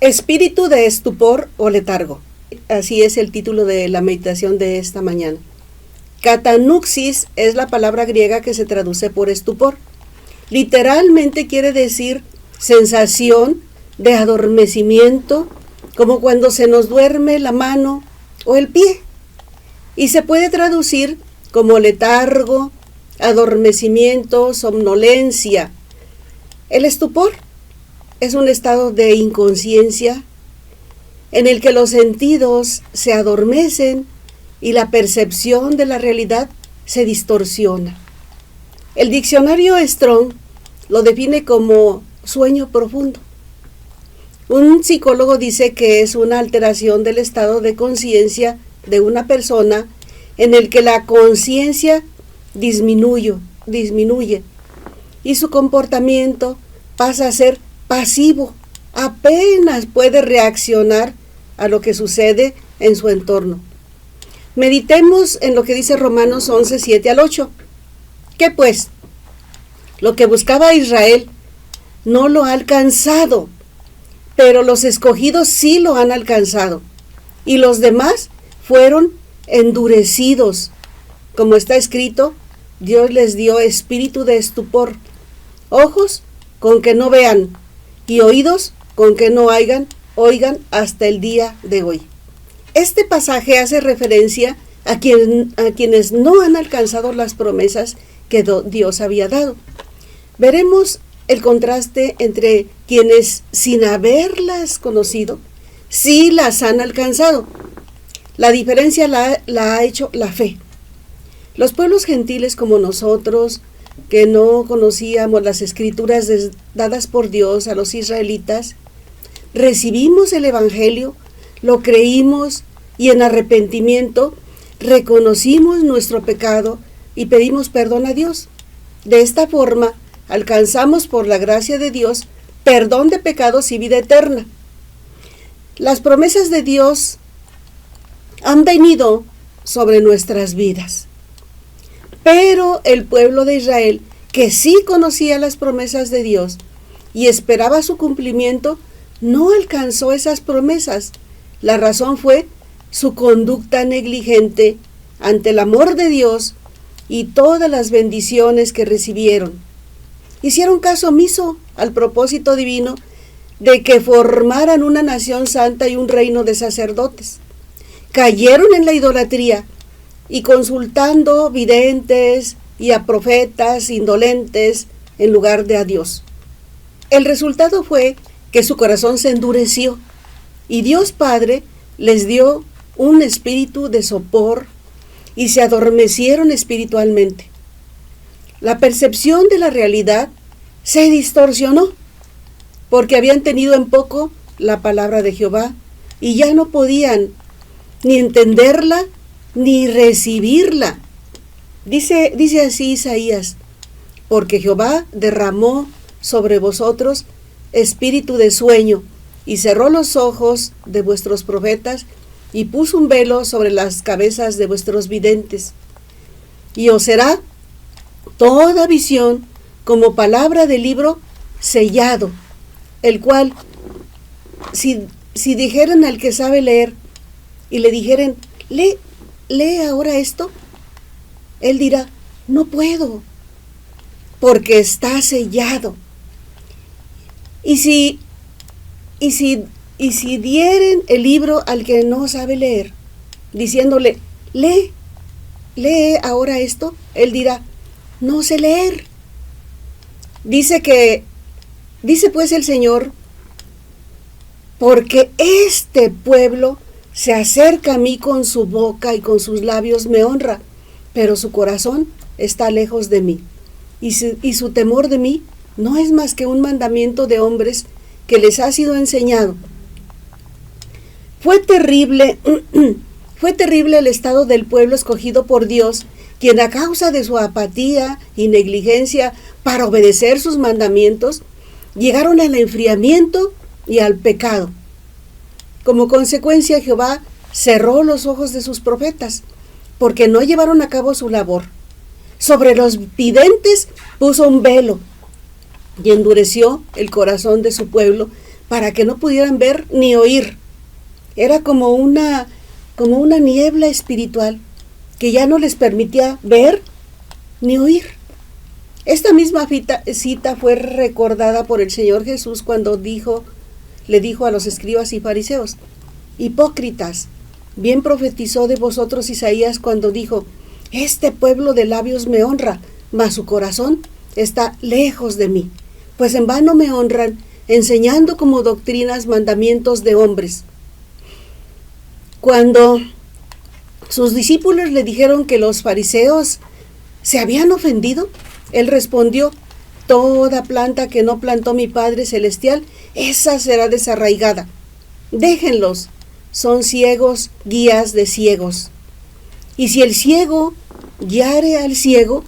Espíritu de estupor o letargo. Así es el título de la meditación de esta mañana. Katanuxis es la palabra griega que se traduce por estupor. Literalmente quiere decir sensación de adormecimiento, como cuando se nos duerme la mano o el pie. Y se puede traducir como letargo, adormecimiento, somnolencia. El estupor es un estado de inconsciencia en el que los sentidos se adormecen y la percepción de la realidad se distorsiona. El diccionario Strong lo define como sueño profundo. Un psicólogo dice que es una alteración del estado de conciencia de una persona en el que la conciencia disminuye y su comportamiento pasa a ser pasivo, apenas puede reaccionar a lo que sucede en su entorno. Meditemos en lo que dice Romanos 11, 7 al 8. ¿Qué pues? Lo que buscaba Israel no lo ha alcanzado, pero los escogidos sí lo han alcanzado, y los demás fueron endurecidos. Como está escrito, Dios les dio espíritu de estupor, ojos con que no vean, y oídos con que no oigan hasta el día de hoy. Este pasaje hace referencia a quienes no han alcanzado las promesas que Dios había dado. Veremos el contraste entre quienes, sin haberlas conocido, sí las han alcanzado. La diferencia la ha hecho la fe. Los pueblos gentiles como nosotros, que no conocíamos las escrituras dadas por Dios a los israelitas, recibimos el Evangelio, lo creímos y en arrepentimiento reconocimos nuestro pecado y pedimos perdón a Dios. De esta forma alcanzamos por la gracia de Dios perdón de pecados y vida eterna. Las promesas de Dios han venido sobre nuestras vidas. Pero el pueblo de Israel, que sí conocía las promesas de Dios y esperaba su cumplimiento, no alcanzó esas promesas. La razón fue su conducta negligente ante el amor de Dios y todas las bendiciones que recibieron. Hicieron caso omiso al propósito divino de que formaran una nación santa y un reino de sacerdotes. Cayeron en la idolatría y consultando videntes y a profetas indolentes en lugar de a Dios. El resultado fue que su corazón se endureció y Dios Padre les dio un espíritu de sopor y se adormecieron espiritualmente. La percepción de la realidad se distorsionó porque habían tenido en poco la palabra de Jehová y ya no podían ni entenderla ni recibirla. Dice así Isaías: porque Jehová derramó sobre vosotros espíritu de sueño y cerró los ojos de vuestros profetas y puso un velo sobre las cabezas de vuestros videntes. Y os será toda visión como palabra de libro sellado, el cual, si dijeran al que sabe leer y le dijeren, lee ahora esto, él dirá, no puedo, porque está sellado. Y si dieren el libro al que no sabe leer, diciéndole, lee ahora esto, él dirá, no sé leer. Dice pues el Señor, porque este pueblo se acerca a mí con su boca y con sus labios me honra, pero su corazón está lejos de mí, y su temor de mí no es más que un mandamiento de hombres que les ha sido enseñado. Fue terrible el estado del pueblo escogido por Dios, quien a causa de su apatía y negligencia para obedecer sus mandamientos, llegaron al enfriamiento y al pecado. Como consecuencia, Jehová cerró los ojos de sus profetas, porque no llevaron a cabo su labor. Sobre los videntes puso un velo y endureció el corazón de su pueblo para que no pudieran ver ni oír. Era como una niebla espiritual que ya no les permitía ver ni oír. Esta misma cita fue recordada por el Señor Jesús cuando le dijo a los escribas y fariseos: hipócritas, bien profetizó de vosotros Isaías cuando dijo: este pueblo de labios me honra, mas su corazón está lejos de mí, pues en vano me honran, enseñando como doctrinas mandamientos de hombres. Cuando sus discípulos le dijeron que los fariseos se habían ofendido, él respondió: toda planta que no plantó mi Padre Celestial, esa será desarraigada. Déjenlos, son ciegos, guías de ciegos. Y si el ciego guiare al ciego,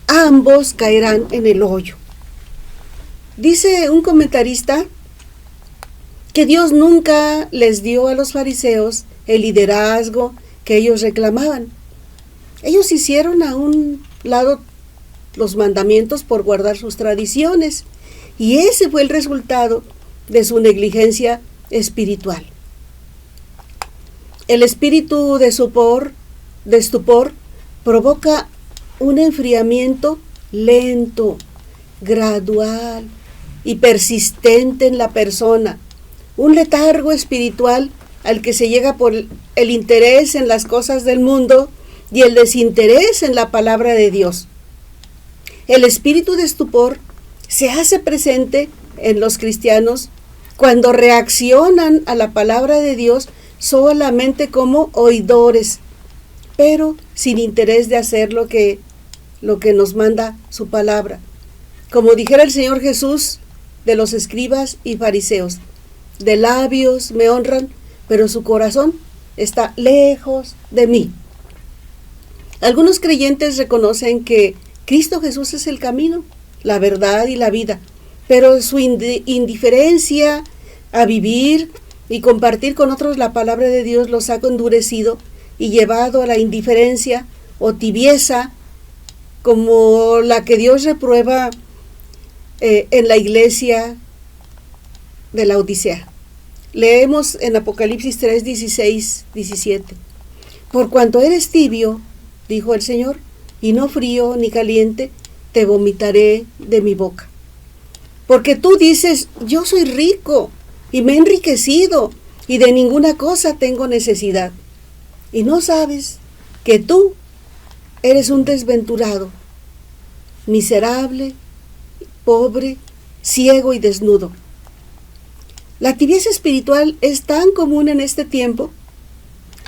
ambos caerán en el hoyo. Dice un comentarista que Dios nunca les dio a los fariseos el liderazgo que ellos reclamaban. Ellos hicieron a un lado los mandamientos por guardar sus tradiciones, y ese fue el resultado de su negligencia espiritual. El espíritu de estupor provoca un enfriamiento lento, gradual y persistente en la persona, un letargo espiritual al que se llega por el interés en las cosas del mundo y el desinterés en la palabra de Dios. El espíritu de estupor se hace presente en los cristianos cuando reaccionan a la palabra de Dios solamente como oidores, pero sin interés de hacer lo que nos manda su palabra. Como dijera el Señor Jesús de los escribas y fariseos: de labios me honran, pero su corazón está lejos de mí. Algunos creyentes reconocen que Cristo Jesús es el camino, la verdad y la vida, pero su indiferencia a vivir y compartir con otros la palabra de Dios los ha endurecido y llevado a la indiferencia o tibieza, como la que Dios reprueba en la iglesia de la Odisea. Leemos en Apocalipsis 3, 16, 17. Por cuanto eres tibio, dijo el Señor, y no frío ni caliente, te vomitaré de mi boca. Porque tú dices: yo soy rico y me he enriquecido y de ninguna cosa tengo necesidad. Y no sabes que tú eres un desventurado, miserable, pobre, ciego y desnudo. La tibieza espiritual es tan común en este tiempo.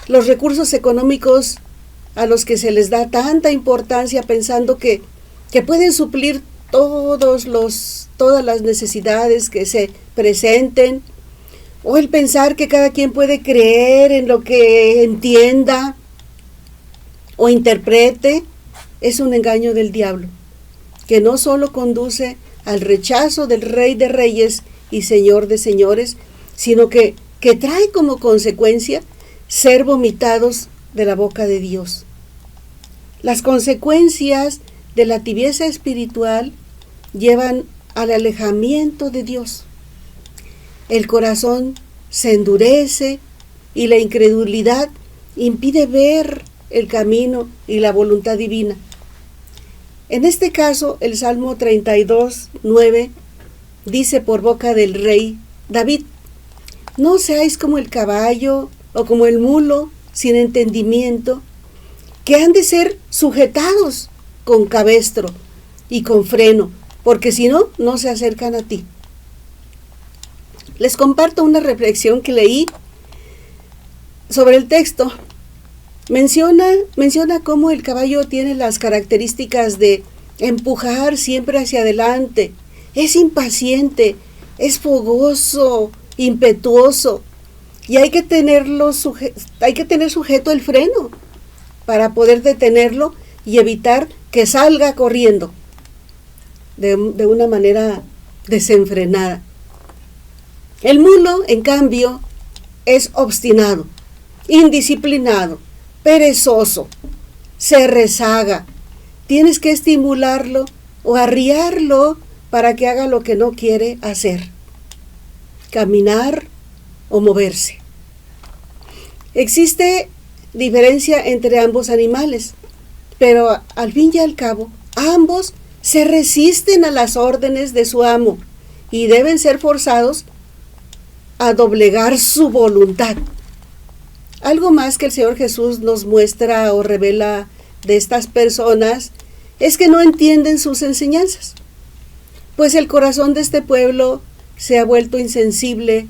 Los recursos económicos a los que se les da tanta importancia pensando que pueden suplir todas las necesidades que se presenten, o el pensar que cada quien puede creer en lo que entienda o interprete, es un engaño del diablo, que no solo conduce al rechazo del Rey de Reyes y Señor de Señores, sino que trae como consecuencia ser vomitados de la boca de Dios. Las consecuencias de la tibieza espiritual llevan al alejamiento de Dios. El corazón se endurece y la incredulidad impide ver el camino y la voluntad divina. En este caso, el Salmo 32, 9 dice por boca del rey David: no seáis como el caballo o como el mulo sin entendimiento, que han de ser sujetados con cabestro y con freno, porque si no, no se acercan a ti. Les comparto una reflexión que leí sobre el texto. Menciona cómo el caballo tiene las características de empujar siempre hacia adelante, es impaciente, es fogoso, impetuoso, y hay que tener sujeto el freno para poder detenerlo y evitar que salga corriendo de una manera desenfrenada. El mulo, en cambio, es obstinado, indisciplinado, perezoso, se rezaga. Tienes que estimularlo o arriarlo para que haga lo que no quiere hacer. caminar o moverse. Existe diferencia entre ambos animales, pero al fin y al cabo, ambos se resisten a las órdenes de su amo y deben ser forzados a doblegar su voluntad. Algo más que el Señor Jesús nos muestra o revela de estas personas es que no entienden sus enseñanzas, pues el corazón de este pueblo se ha vuelto insensible,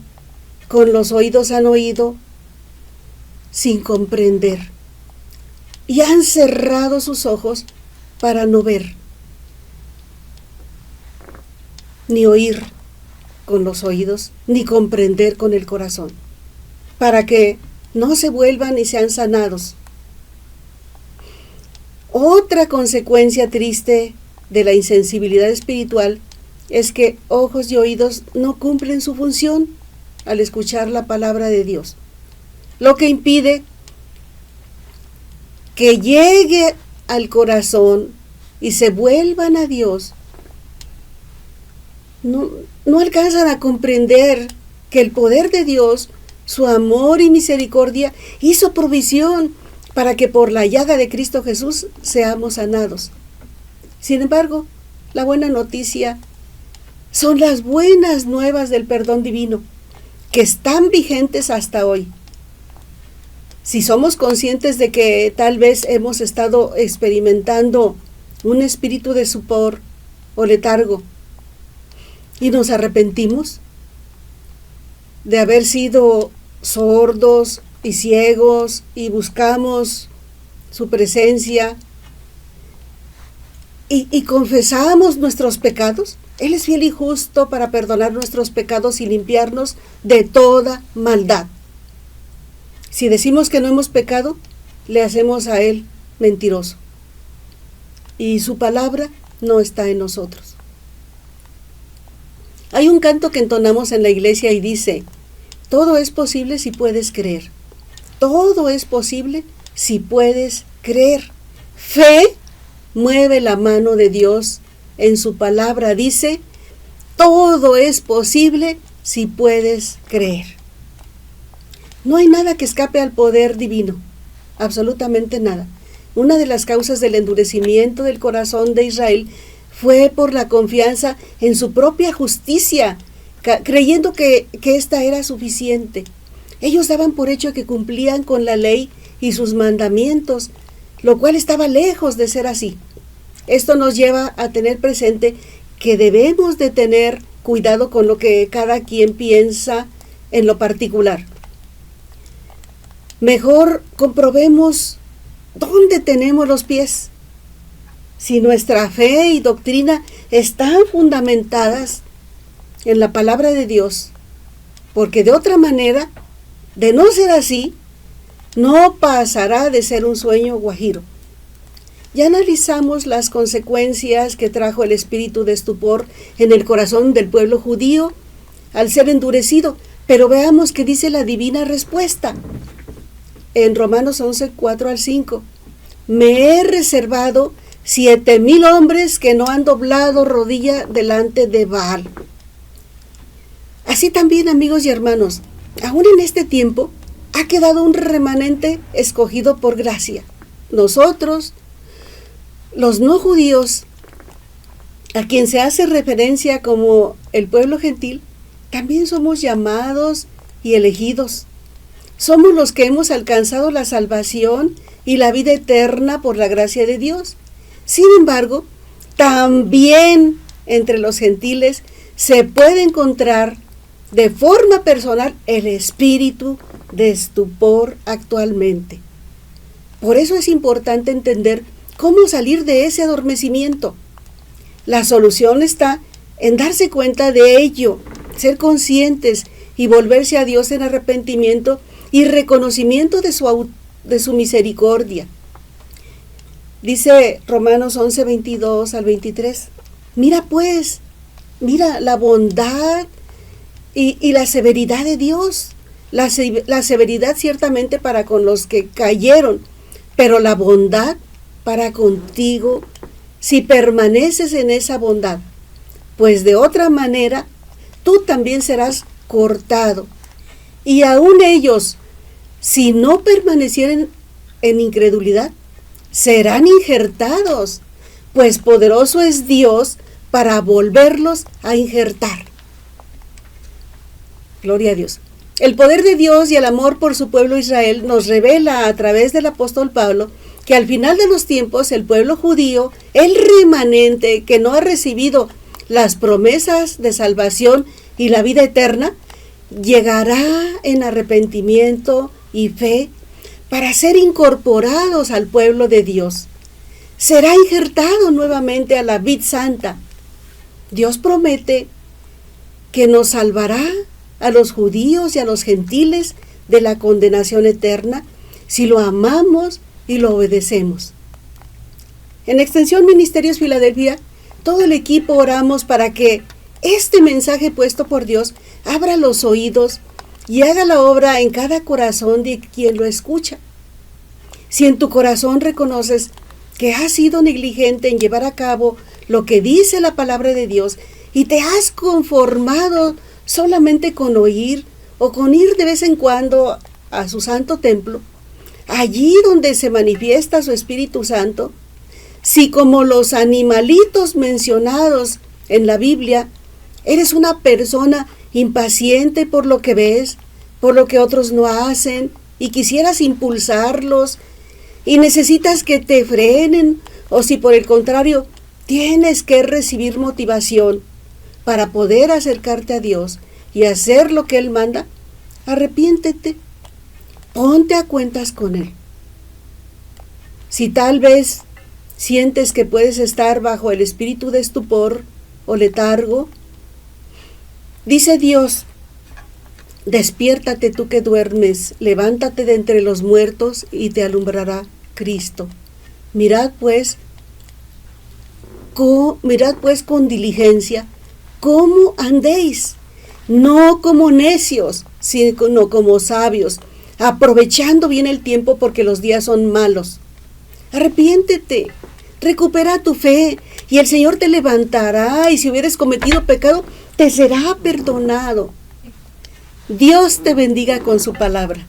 con los oídos han oído, sin comprender, y han cerrado sus ojos para no ver, ni oír con los oídos, ni comprender con el corazón, para que no se vuelvan y sean sanados. Otra consecuencia triste de la insensibilidad espiritual es que ojos y oídos no cumplen su función al escuchar la palabra de Dios, lo que impide que llegue al corazón y se vuelvan a Dios. No alcanzan a comprender que el poder de Dios, su amor y misericordia, hizo provisión para que por la llaga de Cristo Jesús seamos sanados. Sin embargo, la buena noticia son las buenas nuevas del perdón divino, que están vigentes hasta hoy. Si somos conscientes de que tal vez hemos estado experimentando un espíritu de sopor o letargo, y nos arrepentimos de haber sido sordos y ciegos y buscamos su presencia y confesamos nuestros pecados, Él es fiel y justo para perdonar nuestros pecados y limpiarnos de toda maldad. Si decimos que no hemos pecado, le hacemos a Él mentiroso, y su palabra no está en nosotros. Hay un canto que entonamos en la iglesia y dice: todo es posible si puedes creer. Todo es posible si puedes creer. Fe mueve la mano de Dios en su palabra. Dice: todo es posible si puedes creer. No hay nada que escape al poder divino, absolutamente nada. Una de las causas del endurecimiento del corazón de Israel fue por la confianza en su propia justicia, creyendo que ésta era suficiente. Ellos daban por hecho que cumplían con la ley y sus mandamientos, lo cual estaba lejos de ser así. Esto nos lleva a tener presente que debemos de tener cuidado con lo que cada quien piensa en lo particular. Mejor comprobemos dónde tenemos los pies. Si nuestra fe y doctrina están fundamentadas en la palabra de Dios, porque de otra manera, de no ser así, no pasará de ser un sueño guajiro. Ya analizamos las consecuencias que trajo el espíritu de estupor en el corazón del pueblo judío al ser endurecido, pero veamos qué dice la divina respuesta. En Romanos 11, 4 al 5, me he reservado 7,000 hombres que no han doblado rodilla delante de Baal. Así también, amigos y hermanos, aún en este tiempo ha quedado un remanente escogido por gracia. Nosotros, los no judíos, a quien se hace referencia como el pueblo gentil, también somos llamados y elegidos. Somos los que hemos alcanzado la salvación y la vida eterna por la gracia de Dios. Sin embargo, también entre los gentiles se puede encontrar de forma personal el espíritu de estupor actualmente. Por eso es importante entender cómo salir de ese adormecimiento. La solución está en darse cuenta de ello, ser conscientes y volverse a Dios en arrepentimiento y reconocimiento de su misericordia. Dice Romanos 11, 22 al 23. Mira pues, mira la bondad y la severidad de Dios. La severidad ciertamente para con los que cayeron, pero la bondad para contigo si permaneces en esa bondad. Pues de otra manera, tú también serás cortado. Y aún ellos, si no permanecieren en incredulidad, serán injertados, pues poderoso es Dios para volverlos a injertar. Gloria a Dios. El poder de Dios y el amor por su pueblo Israel nos revela a través del apóstol Pablo que al final de los tiempos el pueblo judío, el remanente que no ha recibido las promesas de salvación y la vida eterna, llegará en arrepentimiento y fe para ser incorporados al pueblo de Dios. Será injertado nuevamente a la vid santa. Dios promete que nos salvará a los judíos y a los gentiles de la condenación eterna si lo amamos y lo obedecemos. En Extensión Ministerios Filadelfia, todo el equipo oramos para que este mensaje puesto por Dios abra los oídos y haga la obra en cada corazón de quien lo escucha. Si en tu corazón reconoces que has sido negligente en llevar a cabo lo que dice la palabra de Dios y te has conformado solamente con oír o con ir de vez en cuando a su santo templo, allí donde se manifiesta su Espíritu Santo, si como los animalitos mencionados en la Biblia, eres una persona impaciente por lo que ves, por lo que otros no hacen, y quisieras impulsarlos, y necesitas que te frenen, o si por el contrario, tienes que recibir motivación para poder acercarte a Dios y hacer lo que Él manda, arrepiéntete, ponte a cuentas con Él. Si tal vez sientes que puedes estar bajo el espíritu de estupor o letargo, dice Dios, despiértate tú que duermes, levántate de entre los muertos y te alumbrará Cristo. Mirad pues con diligencia cómo andéis, no como necios, sino como sabios, aprovechando bien el tiempo porque los días son malos. Arrepiéntete, recupera tu fe y el Señor te levantará, y si hubieres cometido pecado, te será perdonado. Dios te bendiga con su palabra.